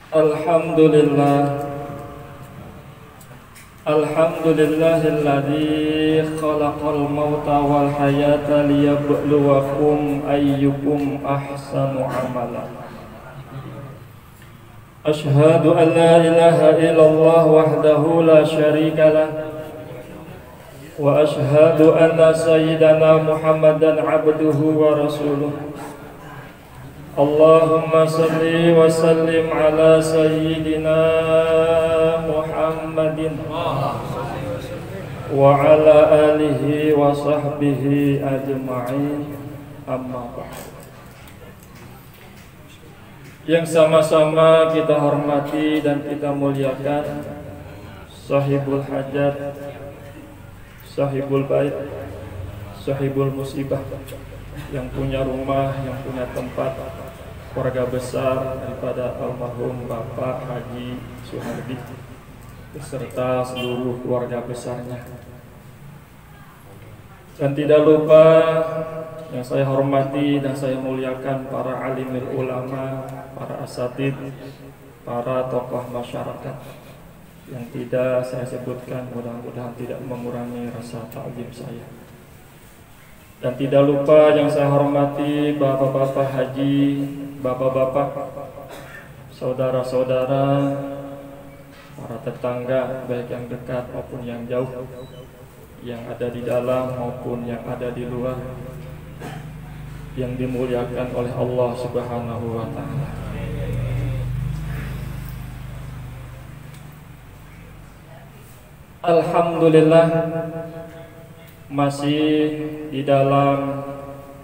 Alhamdulillah. Alhamdulillahilladzi khalaqal mauta wal hayata liyabluwakum ayyukum ahsanu amala. Asyhadu an la ilaha illallah wahdahu la syarika lah. Wa asyhadu anna sayyidana Muhammadan abduhu wa rasuluh. Allahumma salli wa sallim ala sayyidina Muhammadin wa ala alihi wa sahbihi ajma'in, amma ba'd. Yang sama-sama kita hormati dan kita muliakan sahibul hajat, sahibul bait, sahibul musibah, yang punya rumah, yang punya tempat, keluarga besar daripada almarhum Bapak Haji Suhardi beserta seluruh keluarga besarnya. Dan tidak lupa yang saya hormati dan saya muliakan para alimul ulama, para asatid, para tokoh masyarakat yang tidak saya sebutkan, mudah-mudahan tidak mengurangi rasa takzim saya. Dan tidak lupa yang saya hormati bapak-bapak haji, bapak-bapak, saudara-saudara, para tetangga baik yang dekat maupun yang jauh, yang ada di dalam maupun yang ada di luar, yang dimuliakan oleh Allah Subhanahu wa ta'ala. Alhamdulillah, masih di dalam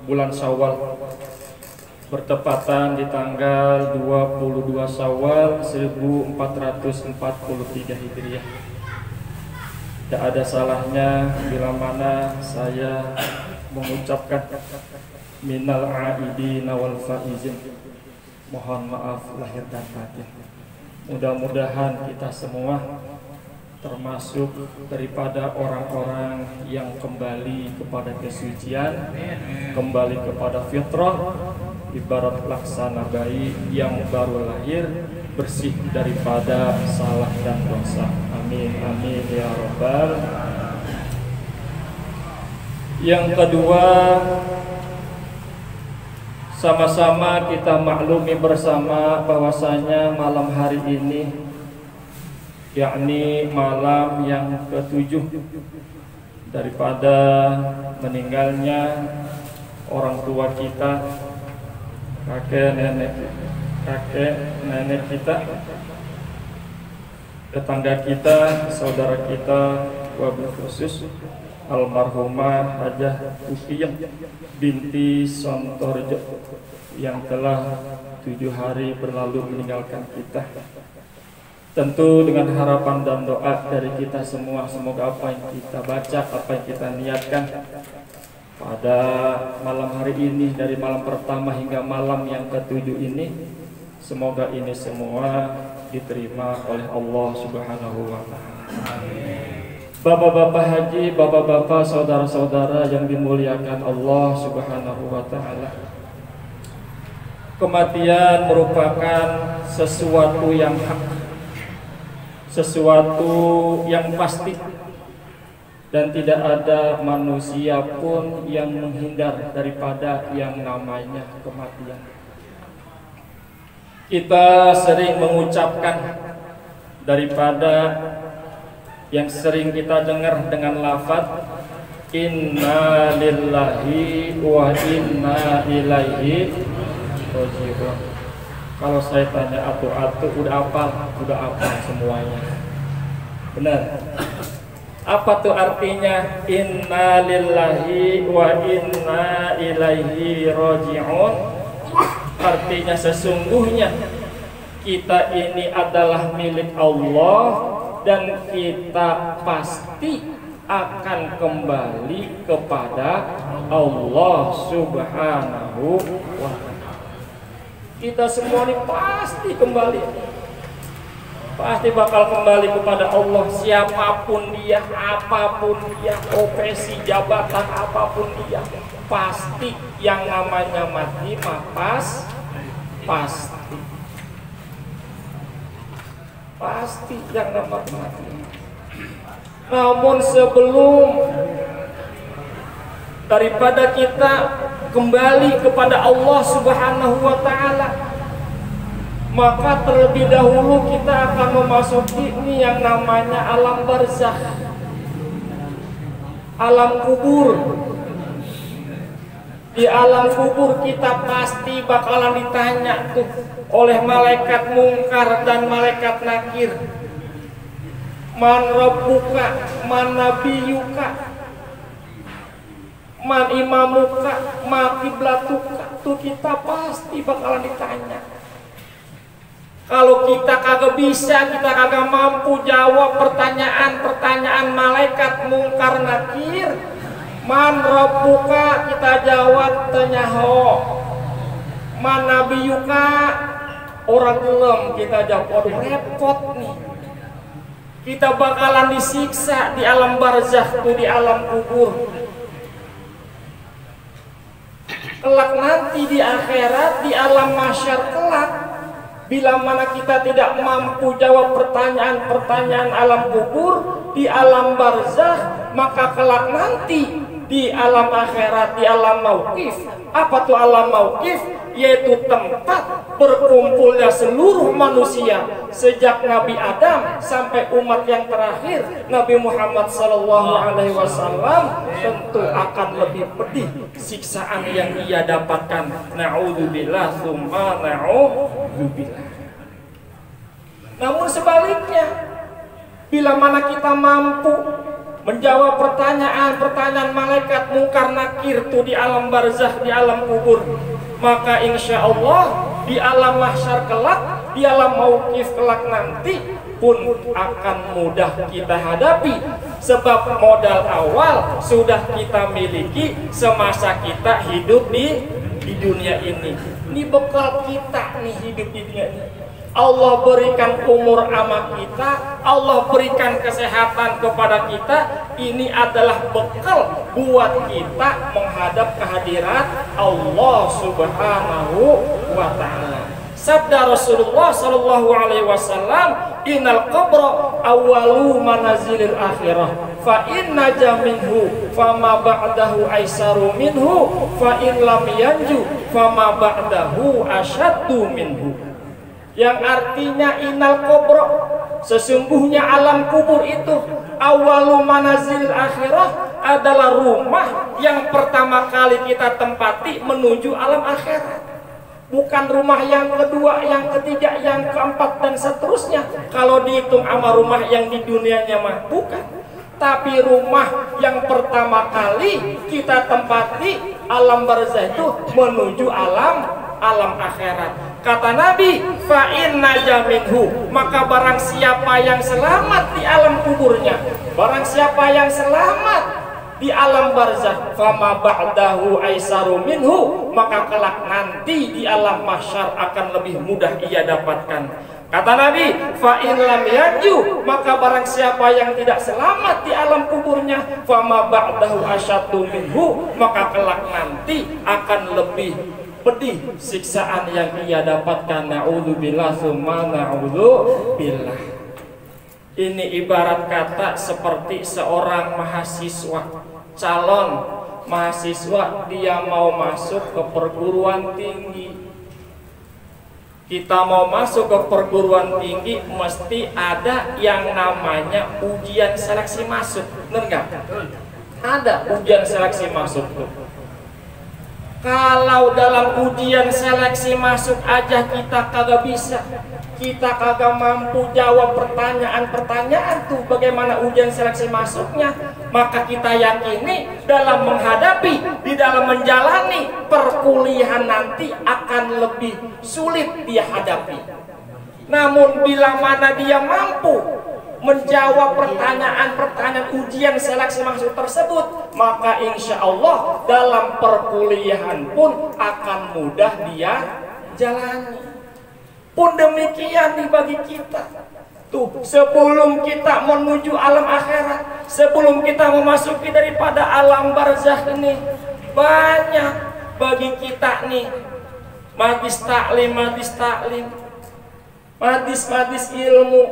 bulan Syawal, bertepatan di tanggal 22 Syawal 1443 Hijriah. Tidak ada salahnya bila mana saya mengucapkan minal aidina wal faizin, mohon maaf lahir dan batin. Mudah-mudahan kita semua termasuk daripada orang-orang yang kembali kepada kesucian, kembali kepada fitrah, ibarat laksana bayi yang baru lahir, bersih daripada salah dan dosa. Amin amin ya rabbal. Yang kedua, sama-sama kita maklumi bersama bahwasanya malam hari ini, yakni malam yang ke-7 daripada meninggalnya orang tua kita, kakek nenek kita, tetangga kita, saudara kita, wabil khusus almarhumah Hajah Ufiyah binti Sontorjo yang telah 7 hari berlalu meninggalkan kita. Tentu dengan harapan dan doa dari kita semua, semoga apa yang kita baca, apa yang kita niatkan pada malam hari ini, dari malam pertama hingga malam yang ke-7 ini, semoga ini semua diterima oleh Allah Subhanahu wa ta'ala. Bapak-bapak haji, bapak-bapak, saudara-saudara yang dimuliakan Allah Subhanahu wa ta'ala, kematian merupakan sesuatu yang hak, sesuatu yang pasti, dan tidak ada manusia pun yang menghindar daripada yang namanya kematian. Kita sering mengucapkan daripada yang sering kita dengar dengan lafaz inna lillahi wa inna ilaihi raji'un. Kalau saya tanya atu-atu udah apa semuanya. Benar. Apa tuh artinya inna lillahi wa inna ilaihi raji'un? Artinya sesungguhnya kita ini adalah milik Allah dan kita pasti akan kembali kepada Allah Subhanahu wa ta'ala. Kita semua ini pasti kembali, pasti bakal kembali kepada Allah. Siapapun dia, apapun dia, profesi, jabatan apapun dia, pasti yang namanya mati mah pasti. pasti yang namanya kematian. Namun sebelum daripada kita kembali kepada Allah Subhanahu wa Ta'ala, maka terlebih dahulu kita akan memasuki ini yang namanya alam barzakh, alam kubur. Di alam kubur kita pasti bakalan ditanya tuh oleh malaikat mungkar dan malaikat nakir. Man rabbuka, man nabiyuka, man imamuka, ma kiblatuka. Tuh kita pasti bakalan ditanya. Kalau kita kagak bisa, kita kagak mampu jawab pertanyaan-pertanyaan malaikat mungkar nakir, man rabbuka kita jawab tanyaho, man nabiyuka orang belum kita jawab. Waduh, repot nih. Kita bakalan disiksa di alam barzakh, tuh di alam kubur. Kelak nanti di akhirat, di alam mahsyar kelak, bila mana kita tidak mampu jawab pertanyaan-pertanyaan alam kubur, di alam barzakh, maka kelak nanti di alam akhirat, di alam mauqif. Apa tuh alam mauqif? Yaitu tempat berkumpulnya seluruh manusia sejak Nabi Adam sampai umat yang terakhir Nabi Muhammad SAW. Tentu akan lebih pedih siksaan yang ia dapatkan. Na'udzubillah tsumma na'udzubillah. Namun sebaliknya, bila mana kita mampu menjawab pertanyaan-pertanyaan malaikat mungkar nakir tuh di alam barzakh, di alam kubur, maka insya Allah di alam mahsyar kelak, di alam mauqif kelak nanti pun akan mudah kita hadapi. Sebab modal awal sudah kita miliki semasa kita hidup di dunia ini. Ini bekal kita nih hidup di dunia ini. Allah berikan umur sama kita, Allah berikan kesehatan kepada kita. Ini adalah bekal buat kita menghadap kehadirat Allah Subhanahu wa Ta'ala. Sabda Rasulullah Sallallahu Alaihi Wasallam, Innal qabra awwalu manazilil akhirah, fa in naja minhu fama ba'dahu aisaru minhu, fa in lam yanju fama ba'dahu asyaddu minhu. Yang artinya innal qabra, sesungguhnya alam kubur itu, awalu manazil akhirah, adalah rumah yang pertama kali kita tempati menuju alam akhirat. Bukan rumah yang kedua, yang ketiga, yang keempat dan seterusnya. Kalau dihitung sama rumah yang di dunianya mah bukan. Tapi rumah yang pertama kali kita tempati alam barzakh itu menuju alam akhirat. Kata Nabi, fa in naja minhu, maka barang siapa yang selamat di alam kuburnya, barang siapa yang selamat di alam barzakh, fama ba'dahu aisaru minhu, maka kelak nanti di alam mahsyar akan lebih mudah ia dapatkan. Kata Nabi, fa in lam yanju, maka barang siapa yang tidak selamat di alam kuburnya, fama ba'dahu asyaddu minhu, maka kelak nanti akan lebih pedih siksaan yang ia dapatkan. Na'udzubillah tsumma na'udzubillah. Ini ibarat kata seperti seorang mahasiswa, calon mahasiswa, dia mau masuk ke perguruan tinggi. Kita mau masuk ke perguruan tinggi mesti ada yang namanya ujian seleksi masuk, benar nggak? Ada ujian seleksi masuk tuh. Kalau dalam ujian seleksi masuk aja kita kagak bisa, kita kagak mampu jawab pertanyaan-pertanyaan tuh bagaimana ujian seleksi masuknya, maka kita yakini dalam menghadapi, di dalam menjalani perkuliahan nanti akan lebih sulit dia hadapi. Namun bila mana dia mampu menjawab pertanyaan-pertanyaan ujian seleksi masuk tersebut, maka insya Allah dalam perkuliahan pun akan mudah dia jalani. Pun demikian nih bagi kita. Tuh, sebelum kita menuju alam akhirat, sebelum kita memasuki daripada alam barzakh ini, banyak bagi kita nih majlis taklim, majlis ilmu,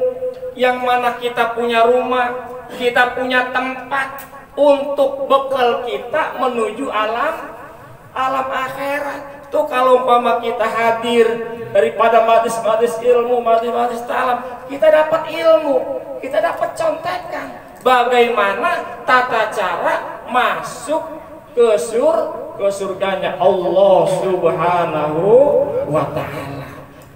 yang mana kita punya rumah, kita punya tempat untuk bekal kita menuju alam akhirat. Tuh kalau umpama kita hadir daripada majlis-majlis ilmu, majlis-majlis ta'alam, kita dapat ilmu, kita dapat contekan bagaimana tata cara masuk ke surganya Allah Subhanahu wa ta'ala.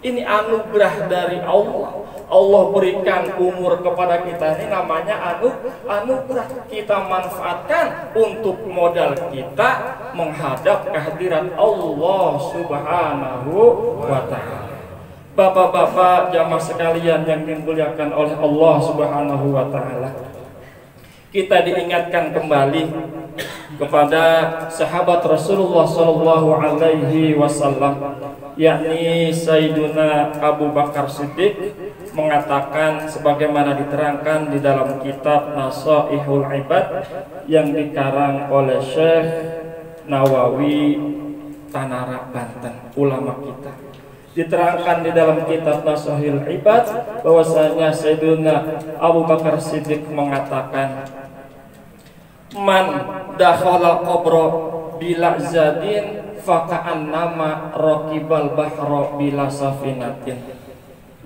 Ini anugerah dari Allah. Allah berikan umur kepada kita, ini namanya anugerah. Kita manfaatkan untuk modal kita menghadap kehadiran Allah Subhanahu wa ta'ala. Bapak-bapak jamaah sekalian yang dimuliakan oleh Allah Subhanahu wa ta'ala, kita diingatkan kembali kepada sahabat Rasulullah sallallahu alaihi wasallam, yakni Sayyiduna Abu Bakar Siddiq mengatakan sebagaimana diterangkan di dalam kitab Nasaihul Ibad yang dikarang oleh Syekh Nawawi Tanara Banten, ulama kita. Diterangkan di dalam kitab Nasaihul Ibad bahwasanya Sayyiduna Abu Bakar Siddiq mengatakan, man dakhala qabra bila zadin faka'annama raqibal bahra bila safinatin.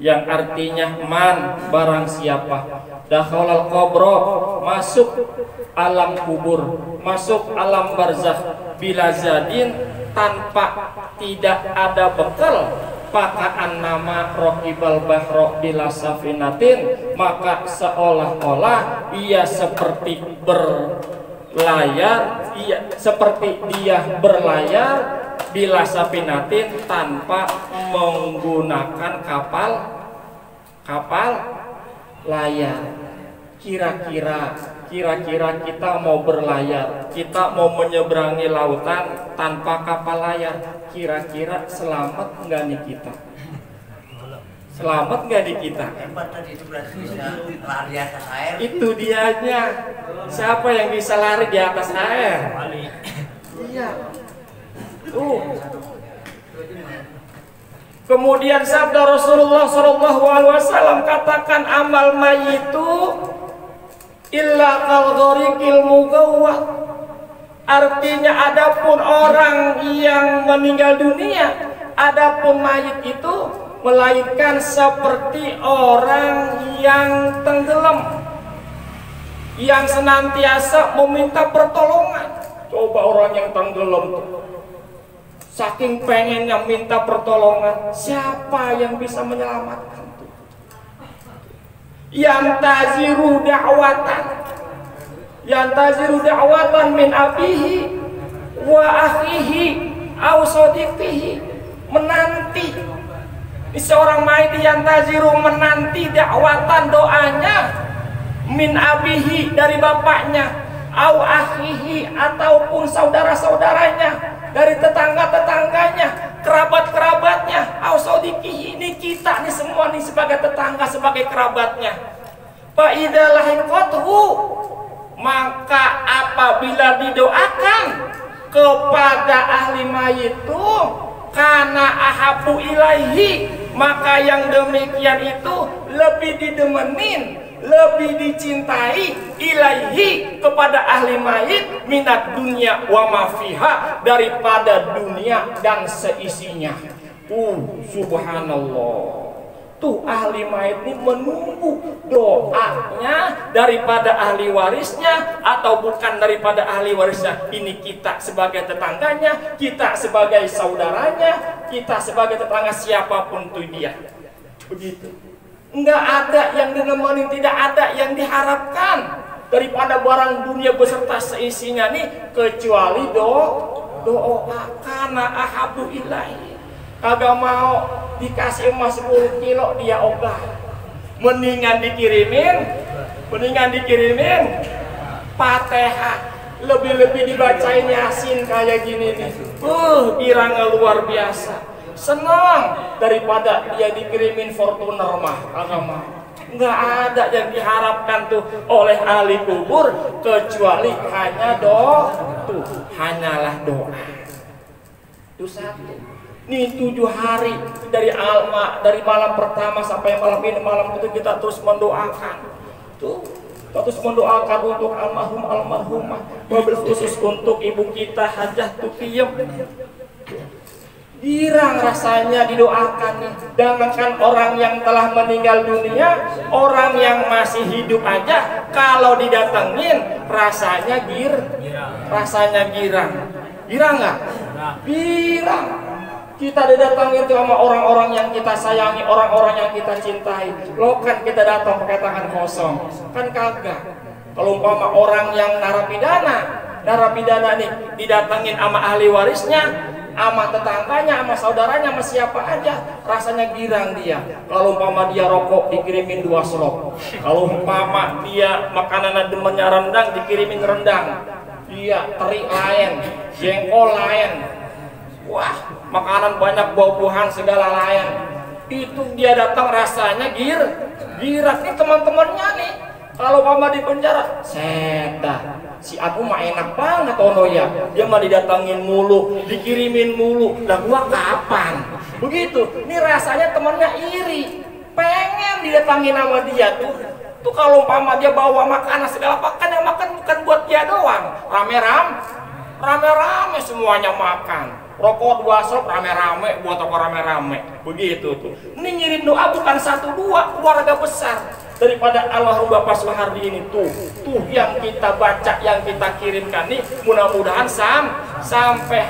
Yang artinya man, barang siapa dakhalal qabra, masuk alam kubur, masuk alam barzakh, bila zadin, tanpa tidak ada bekal, faka'annama raqibal bahra bila safinatin, maka seolah-olah ia seperti berlayar, seperti dia berlayar bila safinatin, tanpa menggunakan kapal layar. Kira-kira kita mau berlayar, kita mau menyeberangi lautan tanpa kapal layar, kira-kira selamat nggak nih kita? Selamat nggak nih kita? Lari atas air. Itu dianya. Siapa yang bisa lari di atas air? Iya. Kemudian sabda Rasulullah SAW katakan, amal mayitu illa kal ghariqil mugawwad. Artinya adapun orang yang meninggal dunia, adapun mayit itu melainkan seperti orang yang tenggelam, yang senantiasa meminta pertolongan. Coba orang yang tenggelam saking pengennya minta pertolongan, siapa yang bisa menyelamatkan? Yantaziru da'watan min abihi wa akhihi aw sadiqihi, menanti. Seorang mayit yantaziru, menanti da'watan, doanya, min abihi, dari bapaknya, aw akhihi, ataupun saudara-saudaranya, dari tetangga-tetangganya, kerabat-kerabatnya, aw sadiqihi, ini kita nih semua nih sebagai tetangga, sebagai kerabatnya. Fa idza lahiqathu, maka apabila didoakan kepada ahli mayit itu, karena ahabu ilaihi, maka yang demikian itu lebih didemenin, lebih dicintai, ilaihi, kepada ahli mayit, minat dunia wa mafiha, daripada dunia dan seisinya. Subhanallah. Tuh ahli mayit ini menunggu doanya daripada ahli warisnya, atau bukan daripada ahli warisnya. Ini kita sebagai tetangganya, kita sebagai saudaranya, kita sebagai tetangga siapapun tuh dia. Begitu. Enggak ada yang dinemenin, tidak ada yang diharapkan daripada barang dunia beserta seisinya nih, kecuali doa karena ahabu ilahi. Kagak mau dikasih emas 10 kilo dia ogah, mendingan dikirimin Fatihah, lebih-lebih dibacain Yasin kayak gini nih. Irangnya luar biasa. Senang daripada dia dikirimin Fortuner mah, kagak mau. Nggak ada yang diharapkan tuh oleh ahli kubur kecuali hanya doa. Tuh, hanyalah doa. Itu satu. Nih 7 hari dari malam pertama sampai malam ini, malam itu kita terus mendoakan. Tuh, kita terus mendoakan untuk almarhum almarhumah, wabil khusus untuk ibu kita Hajah Tukiem. Girang rasanya didoakan nih. Jangankan orang yang telah meninggal dunia, orang yang masih hidup aja kalau didatengin rasanya rasanya girang. Girang nggak? Girang. Kita didatangin tuh sama orang-orang yang kita sayangi, orang-orang yang kita cintai. Lo kan kita datang pakai tangan kosong, kan kagak. Kalau umpama orang yang narapidana nih didatangin sama ahli warisnya, sama tetangganya, sama saudaranya, sama siapa aja, rasanya girang dia. Kalau umpama dia rokok dikirimin 2 slop, kalau umpama dia makanan demennya rendang dikirimin rendang, iya teri lain, jengkol lain, wah makanan banyak, buah-buahan segala lain, itu dia datang rasanya girang nih teman-temannya nih. Kalau mama di penjara, seta si aku mah enak banget ono ya, dia mah didatangin mulu, dikirimin mulu, lah gua kapan? Begitu, ini rasanya temennya iri, pengen didatangin sama dia tuh. Tuh kalau mama dia bawa makanan segala makan, yang makan bukan buat dia doang, rame-rame semuanya makan. Rokok 2 slop rame-rame, buat toko rame-rame, begitu tuh. Ini ngirim doa bukan 1-2, keluarga besar daripada almarhum Bapak Suhardi ini tuh yang kita baca, yang kita kirimkan nih, mudah-mudahan sampai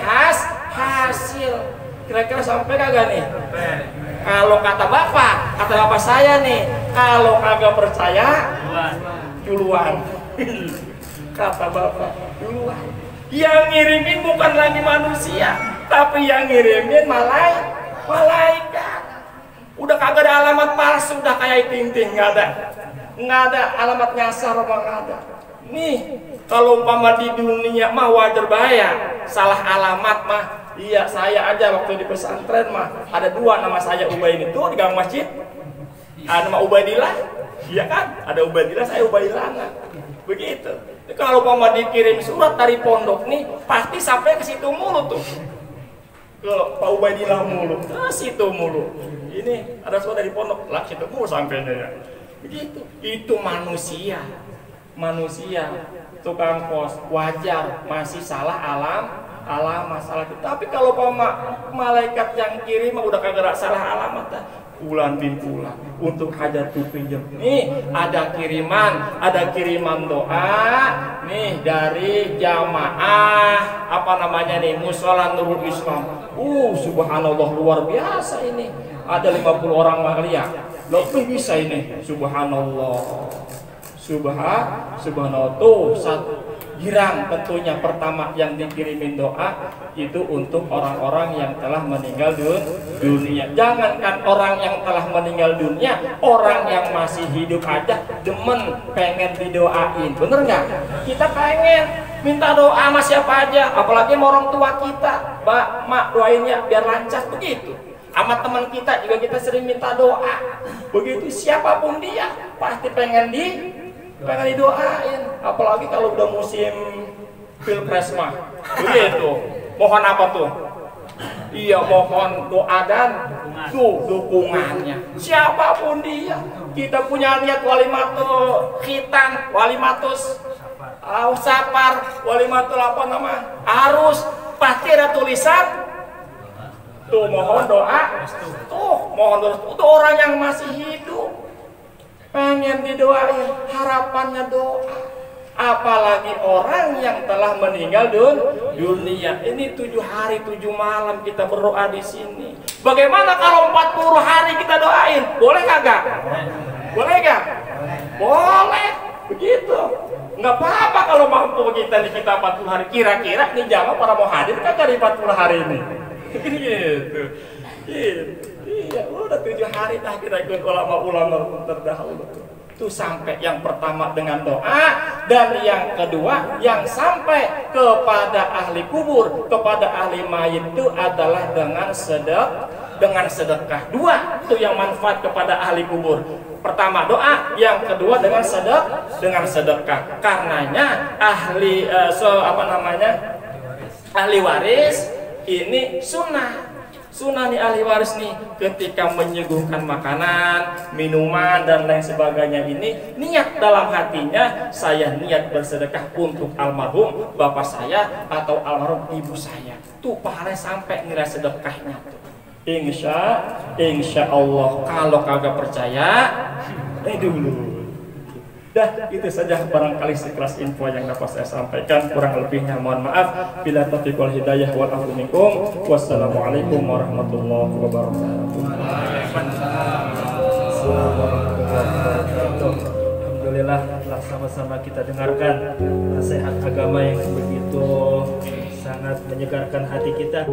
hasil. Kira-kira sampai kagak nih? Kalau kata bapak saya nih, kalau kagak percaya duluan. Kata bapak duluan. Yang ngirimin bukan lagi manusia, tapi yang ngirimin malaikat. Udah kagak ada alamat palsu, udah kayak tinting, nggak ada alamat nyasar, nggak ada. Nih kalau umpama di dunia mah wajar bahaya, salah alamat mah. Iya, saya aja waktu di pesantren mah ada 2 nama saya Ubaidillah tuh di gang masjid. Ada nama Ubaidillah, iya kan? Ada Ubaidillah, saya Ubaidillah. Begitu. Kalau umpama dikirim surat dari pondok nih, pasti sampai ke situ mulu tuh. Kalau Pak Ubaidillah mulu, ke situ mulu. Ini ada surat dari pondok, lah situ mulu sampainya ya. Begitu. Itu manusia. Tukang pos wajar masih salah alam masalah itu. Tapi kalau malaikat yang kirim udah kagak salah alamat dah. Bulan bin bulan untuk hajat tujuh. Nih ada kiriman doa nih dari jamaah Mushola Nurul Islam. Subhanallah, luar biasa ini. Ada 50 orang kali ya. Lebih bisa ini. Subhanallah. Subhanallah tuh satu. Girang tentunya pertama yang dikirimin doa itu untuk orang-orang yang telah meninggal dunia. Jangankan orang yang telah meninggal dunia, orang yang masih hidup aja demen pengen didoain. Bener nggak? Kita pengen minta doa sama siapa aja, apalagi sama orang tua kita. Mak doain ya biar lancar, begitu. Sama teman kita juga kita sering minta doa. Begitu siapapun dia pasti pengen didoain, apalagi kalau udah musim pilpres mah, begitu. Mohon apa tuh? Iya, mohon doa dan dukungannya. Siapapun dia, kita punya niat walimatul khitan, walimatus safar, walimatul arus, pasti ada tulisan. Tuh mohon doa, mohon doa untuk orang yang masih hidup. Pengen didoain, harapannya doa. Apalagi orang yang telah meninggal dunia. Ini 7 hari 7 malam kita berdoa di sini. Bagaimana kalau 40 hari kita doain? Boleh kagak? Boleh gak? Boleh. Begitu. Nggak apa-apa kalau mampu kita 40 hari. Kira-kira nih jamaah para mau hadir kagak di 40 hari ini? Gitu. Iya, udah 7 hari dah kita ikut ulama-ulama terdahulu. Itu sampai yang pertama dengan doa, dan yang kedua yang sampai kepada ahli kubur, kepada ahli mayit itu adalah dengan sedekah. 2 itu yang manfaat kepada ahli kubur. Pertama doa, yang kedua dengan sedekah. Karenanya ahli waris ini sunnah. Sunnah nih ahli waris nih, ketika menyuguhkan makanan, minuman dan lain sebagainya ini, niat dalam hatinya, saya niat bersedekah untuk almarhum bapak saya atau almarhum ibu saya. Tuh pahalanya sampai nilai sedekahnya tuh. Insya Allah. Kalau kagak percaya, dulu. Dah, itu saja barangkali sekelas info yang dapat saya sampaikan. Kurang lebihnya mohon maaf. Bila taufiq wal hidayah wal afu minkum. Wassalamualaikum warahmatullahi wabarakatuh. Alhamdulillah, telah sama-sama kita dengarkan nasihat agama yang begitu sangat menyegarkan hati kita.